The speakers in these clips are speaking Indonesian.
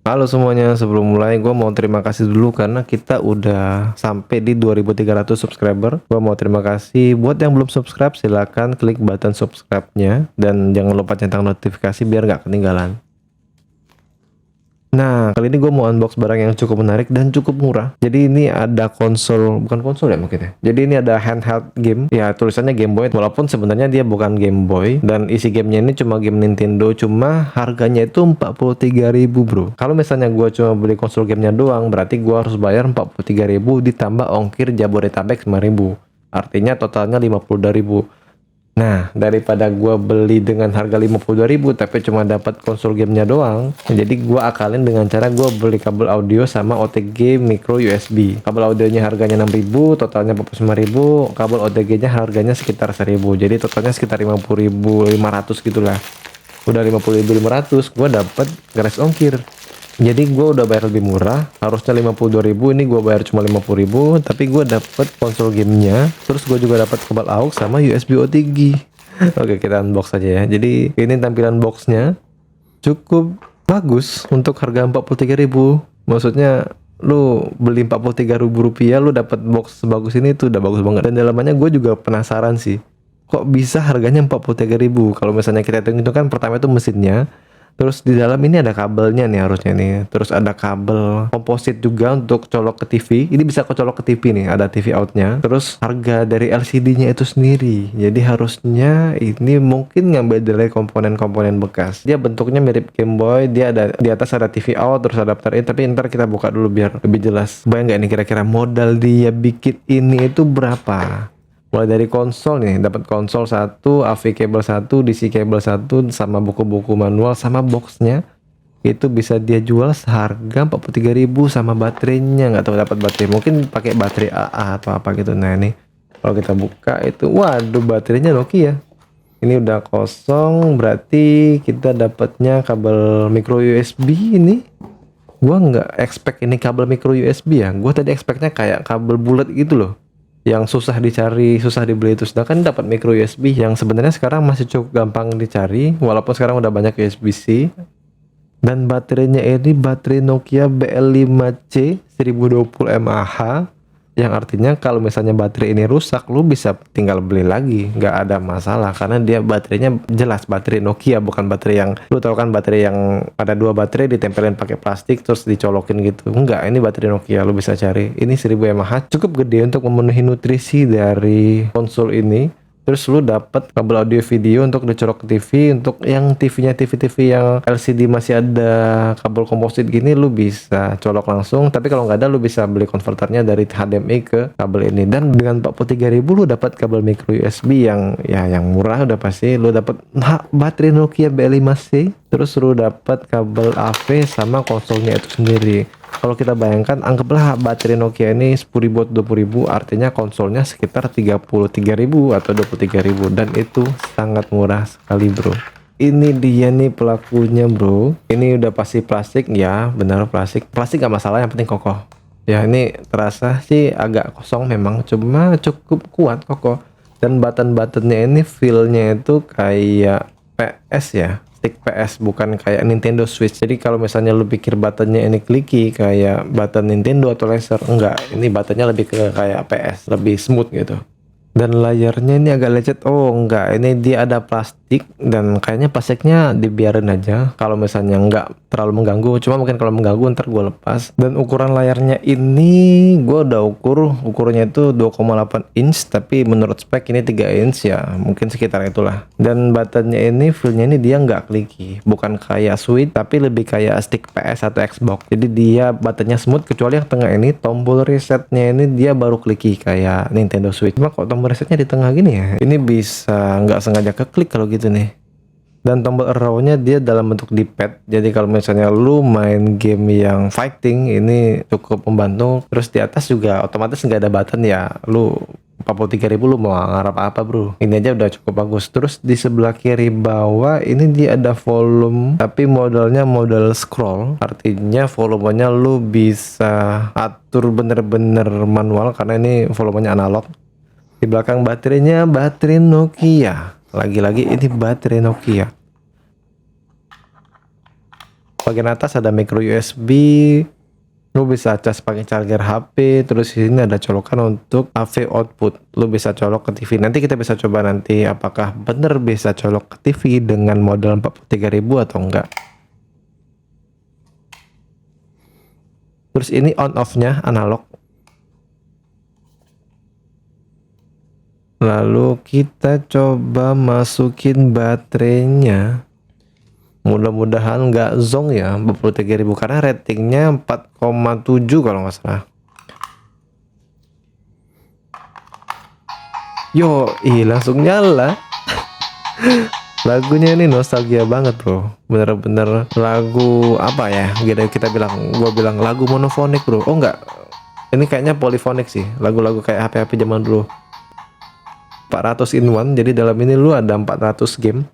Halo semuanya, sebelum mulai gue mau terima kasih dulu karena kita udah sampai di 2300 subscriber. Gue mau terima kasih buat yang belum subscribe, silahkan klik button subscribe-nya dan jangan lupa centang notifikasi biar nggak ketinggalan. Nah, kali ini gue mau unbox barang yang cukup menarik dan cukup murah. Jadi ini ada konsol, bukan konsol ya mungkin ya. Jadi ini ada handheld game. Ya, tulisannya Game Boy, walaupun sebenarnya dia bukan Game Boy. Dan isi gamenya ini cuma game Nintendo, cuma harganya itu 43.000 bro. Kalau misalnya gue cuma beli konsol gamenya doang, berarti gue harus bayar 43.000 ditambah ongkir Jabodetabek 5.000. Artinya totalnya 52.000. Nah, daripada gua beli dengan harga 52.000 tapi cuma dapat konsol gamenya doang, jadi gua akalin dengan cara gua beli kabel audio sama OTG micro USB. Kabel audionya harganya 6.000, totalnya 45.000, kabel OTG-nya harganya sekitar 1.000. Jadi totalnya sekitar 50.500 gitulah. Udah 50.500, gua dapat gratis ongkir. Jadi gue udah bayar lebih murah, harusnya 52.000, ini gue bayar cuma 50.000, tapi gue dapet konsol gamenya, terus gue juga dapat kabel aux sama USB OTG. Oke, kita unbox aja ya. Jadi ini tampilan boxnya cukup bagus untuk harga 43.000. Maksudnya lu beli 43.000 rupiah, lu dapat box sebagus ini tuh udah bagus banget. Dan dalamannya gue juga penasaran sih, kok bisa harganya 43.000? Kalau misalnya kita hitung itu kan pertama itu mesinnya. Terus di dalam ini ada kabelnya nih harusnya nih. Terus ada kabel komposit juga untuk colok ke TV. Ini bisa kecolok ke TV nih, ada TV outnya. Terus harga dari LCD-nya itu sendiri. Jadi harusnya ini mungkin ngambil dari komponen-komponen bekas. Dia bentuknya mirip Game Boy. Dia ada di atas ada TV out, terus adapter in. Tapi ntar kita buka dulu biar lebih jelas. Bayang nggak ini kira-kira modal dia bikin ini itu berapa? Mulai dari konsol nih, dapat konsol satu, AV cable satu, DC cable satu, sama buku-buku manual, sama boxnya itu bisa dia jual seharga 43.000 sama baterainya. Nggak tahu dapat baterai, mungkin pakai baterai AA atau apa gitu. Nah ini kalau kita buka itu, waduh, baterainya Nokia. Ini udah kosong, berarti kita dapatnya kabel micro USB ini. Gua nggak expect ini kabel micro USB ya. Gua tadi expectnya kayak kabel bulat gitu loh, yang susah dicari, susah dibeli itu. Sedangkan dapat micro USB yang sebenarnya sekarang masih cukup gampang dicari, walaupun sekarang udah banyak USB-C. Dan baterainya ini baterai Nokia BL5C 1020 mAh, yang artinya kalau misalnya baterai ini rusak, lu bisa tinggal beli lagi, nggak ada masalah karena dia baterainya jelas baterai Nokia, bukan baterai yang lu tahu kan, baterai yang ada dua baterai ditempelin pakai plastik terus dicolokin gitu. Enggak, ini baterai Nokia, lu bisa cari. Ini 1000 mAh, cukup gede untuk memenuhi nutrisi dari konsol ini. Terus lu dapat kabel audio video untuk dicolok ke TV. Untuk yang TV-nya TV-TV yang LCD masih ada kabel komposit gini, lu bisa colok langsung. Tapi kalau nggak ada, lu bisa beli konverternya dari HDMI ke kabel ini. Dan dengan 43.000 lu dapat kabel micro USB yang yang murah udah pasti. Lu dapat baterai Nokia B5C. Terus lu dapat kabel AV sama konsolnya itu sendiri. Kalau kita bayangkan, anggaplah baterai Nokia ini 10.000 atau 20.000, artinya konsolnya sekitar 33.000 atau 23.000, dan itu sangat murah sekali bro. Ini dia nih pelakunya bro. Ini udah pasti plastik ya, benar plastik. Plastik gak masalah, yang penting kokoh. Ya ini terasa sih agak kosong memang, cuma cukup kuat kokoh. Dan button-buttonnya ini feel-nya itu kayak PS ya, stick PS, bukan kayak Nintendo Switch. Jadi kalau misalnya lu pikir buttonnya ini clicky kayak button Nintendo atau laser, enggak, ini buttonnya lebih ke kayak PS, lebih smooth gitu. Dan layarnya ini agak lecet. Oh enggak, ini dia ada plastik, dan kayaknya plastiknya dibiarin aja kalau misalnya nggak terlalu mengganggu. Cuma mungkin kalau mengganggu ntar gue lepas. Dan ukuran layarnya ini gue udah ukurnya itu 2,8 inch, tapi menurut spek ini 3 inch ya, mungkin sekitar itulah. Dan buttonnya ini feelnya ini dia nggak clicky, bukan kayak Switch tapi lebih kayak stick PS atau Xbox. Jadi dia buttonnya smooth, kecuali yang tengah ini tombol resetnya ini dia baru clicky kayak Nintendo Switch. Cuma kok tombol resetnya di tengah gini ya, ini bisa nggak sengaja keklik kalau gitu nih. Dan tombol arrow-nya dia dalam bentuk D-pad, jadi kalau misalnya lu main game yang fighting ini cukup membantu. Terus di atas juga otomatis nggak ada button ya, lu 43.000 lu mau ngarap apa bro, ini aja udah cukup bagus. Terus di sebelah kiri bawah ini dia ada volume, tapi modelnya model scroll, artinya volumenya lu bisa atur bener-bener manual karena ini volumenya analog. Di belakang baterainya baterai Nokia. Lagi-lagi ini baterai Nokia. Bagian atas ada micro USB, lu bisa cas pakai charger HP, terus di sini ada colokan untuk AV output. Lu bisa colok ke TV. Nanti kita bisa coba nanti apakah bener bisa colok ke TV dengan modal 43.000 atau enggak. Terus ini on off-nya analog. Lalu kita coba masukin baterainya. Mudah-mudahan nggak zong ya 43.000 karena ratingnya 4,7 kalau nggak salah. Yo, langsung nyala. Lagunya ini nostalgia banget bro, bener-bener lagu apa ya? Kita gua bilang lagu monofonik bro. Oh enggak, ini kayaknya polifonik sih. Lagu-lagu kayak HP-HP zaman dulu. 400 in 1, jadi dalam ini lu ada 400 game.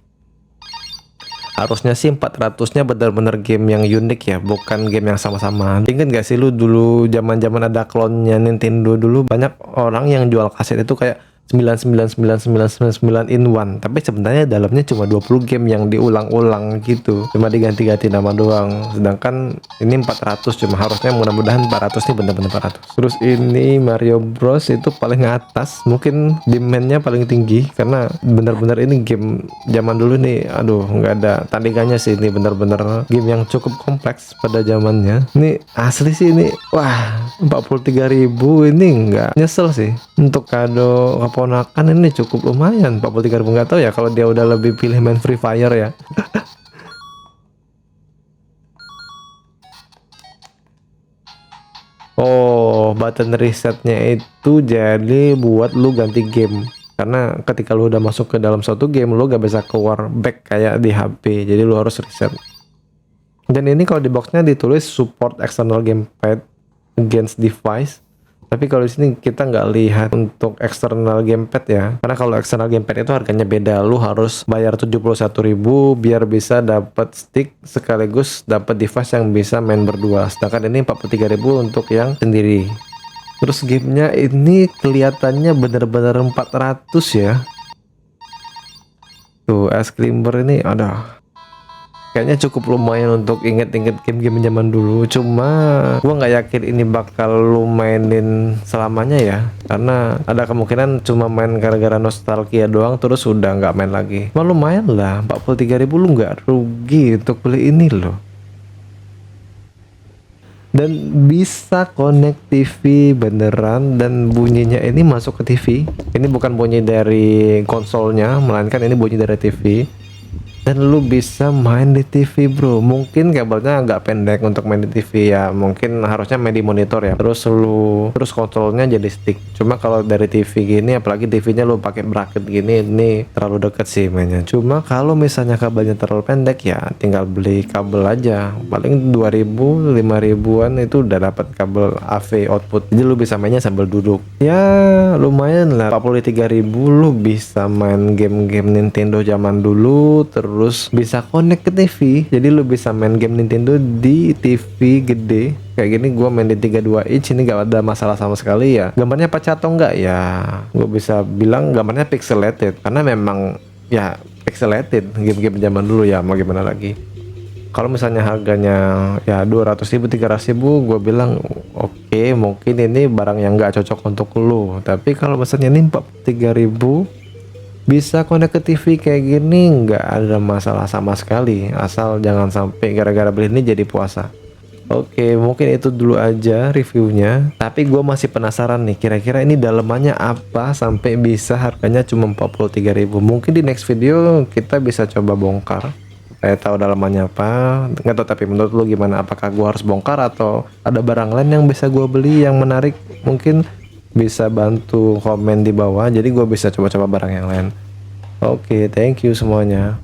Harusnya sih 400-nya benar-benar game yang unik ya, bukan game yang sama-sama. Ingat gak sih lu dulu zaman-zaman ada klonnya Nintendo dulu, banyak orang yang jual kaset itu kayak 9999999 in 1, tapi sebenarnya dalamnya cuma 20 game yang diulang-ulang gitu, cuma diganti-ganti nama doang. Sedangkan ini 400, cuma harusnya mudah-mudahan 400 nih bener-bener 400. Terus ini Mario Bros itu paling atas, mungkin demand-nya paling tinggi karena bener-bener ini game zaman dulu nih, aduh nggak ada tandingannya sih. Ini bener-bener game yang cukup kompleks pada zamannya. Ini asli sih ini, wah 43.000 ini nggak nyesel sih. Untuk kado keponakan ini cukup lumayan. 43.000, nggak tahu ya kalau dia udah lebih pilih main Free Fire ya. Oh, button resetnya itu jadi buat lu ganti game. Karena ketika lu udah masuk ke dalam suatu game, lu gak bisa keluar back kayak di HP. Jadi lu harus reset. Dan ini kalau di boxnya ditulis support external gamepad against device. Tapi kalau di sini kita nggak lihat untuk eksternal gamepad ya. Karena kalau eksternal gamepad itu harganya beda. Lu harus bayar 71.000 biar bisa dapat stick sekaligus dapat device yang bisa main berdua. Sedangkan ini 43.000 untuk yang sendiri. Terus gamenya ini kelihatannya bener-bener 400 ya. Tuh, es climber ini ada. Kayaknya cukup lumayan untuk inget-inget game-game zaman dulu. Cuma gua nggak yakin ini bakal lu mainin selamanya ya, karena ada kemungkinan cuma main gara-gara nostalgia doang terus udah nggak main lagi. Cuma lumayan lah, 43.000 lu nggak rugi untuk beli ini loh. Dan bisa connect TV beneran, dan bunyinya ini masuk ke TV. Ini bukan bunyi dari konsolnya, melainkan ini bunyi dari TV. Dan lu bisa main di TV bro. Mungkin kabelnya agak pendek untuk main di TV ya, mungkin harusnya main di monitor ya. Terus kontrolnya jadi stick. Cuma kalau dari TV gini, apalagi TV-nya lu pakai bracket gini, ini terlalu deket sih mainnya. Cuma kalau misalnya kabelnya terlalu pendek ya tinggal beli kabel aja, paling 2.000 5.000-an itu udah dapat kabel AV output. Jadi lu bisa mainnya sambil duduk. Ya lumayan lah, 43.000 lu bisa main game-game Nintendo zaman dulu, terus bisa connect ke TV. Jadi lu bisa main game Nintendo di TV gede kayak gini. Gua main di 32 inch ini gak ada masalah sama sekali ya. Gambarnya pecah atau enggak ya, gue bisa bilang gambarnya pixelated karena memang ya pixelated game-game zaman dulu ya, mau gimana lagi. Kalau misalnya harganya ya 200.000 300.000, gue bilang oke, mungkin ini barang yang gak cocok untuk lu. Tapi kalau misalnya ini 43.000 bisa connect ke TV kayak gini, nggak ada masalah sama sekali, asal jangan sampai gara-gara beli ini jadi puasa. Oke, mungkin itu dulu aja reviewnya. Tapi gue masih penasaran nih, kira-kira ini dalemannya apa sampai bisa harganya cuma 43.000. Mungkin di next video kita bisa coba bongkar, saya tahu dalamannya apa. Nggak tahu, tapi menurut lu gimana? Apakah gue harus bongkar atau ada barang lain yang bisa gue beli yang menarik? Mungkin bisa bantu komen di bawah, jadi gue bisa coba-coba barang yang lain. Oke, thank you semuanya.